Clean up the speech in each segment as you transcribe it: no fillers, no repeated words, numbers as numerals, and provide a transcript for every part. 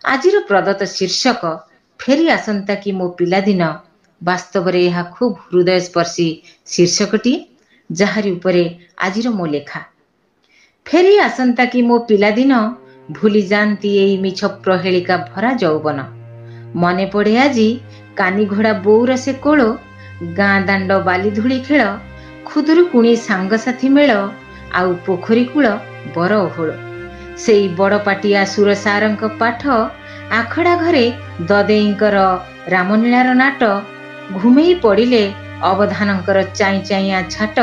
आजिर प्रदत्त शीर्षक फेरी आसंता कि मो पिलादिन वास्तव में यह खूब हृदयस्पर्शी शीर्षकटी जहारी उपरे आजिर मो लेखा। फेरी आसंता कि मो पिलादिन भूली जाती एई मिछ प्रहेलिका भरा यौवन। मने पड़े आजी कानी घोड़ा बोउर से कोल, गाँ दांड बाली धूली खेल, खुदुरुकुणी सांगसाथी मेल, आउ पोखरी कूल बर ओहोल। सेई बड़ पाटिया सुर सारंक पाठ, आखड़ा घरे ददेईंकर रामनीଳାର नाट, घुमेई पड़िले अवधानंकर चाई चाइया छाट,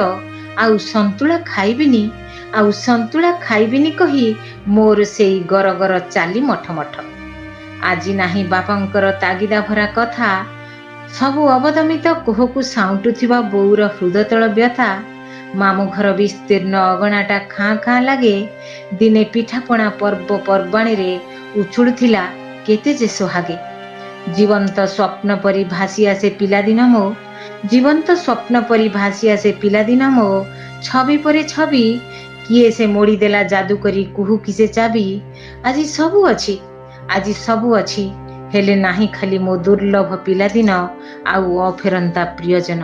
आउ संतुला खाइबिनी कही मोर सेई गरगर चाली मठ मठ। आजी नाही बापांकर तागिदा भरा कथा, सबु अवदमित कोहकु साउंटुथिबा बोउर हृदयतल व्यथा। मामु घर विस्तीर्ण अगणाटा खाँ खाँ लागे, दिने पिठापणा पर्व पर्वाणी रे उछुलुथिला केते जे सोहागे। जीवंत स्वप्न परी भासी आसे पिलादिन मो, जीवंत स्वप्न परी भासी आसे पिलादिन मो, छवि परे छवि किए से मोड़ी देला जादू करी कुहू किसे चाबी। आजी सबु अछि हेले नाही खाली मो दुर्लभ पिलादिन आउ अफेरंता प्रियजन।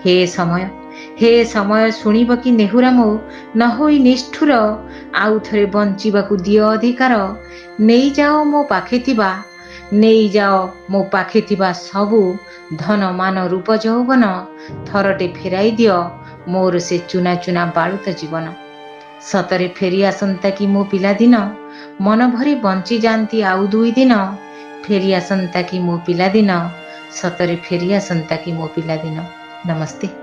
हे समय शुणिब कि नेहुरा मो, न होई निष्ठुर, आउ थरे बंचिबाकु दियो अधिकार। नेई जाओ मो पाखे थिबा सबु धन मान रूप यौवन, थरटे फेराई दियो मोर से चुना चुना बालुत जीवन। सतरे फेरी आसंता कि मो पिलादिन, मन भरी बंची जाती आउ 2 दिन। फेरी आसंता कि मो पिलादिन, सतरे फेरी आसंता कि मो पिलादिन। नमस्ते।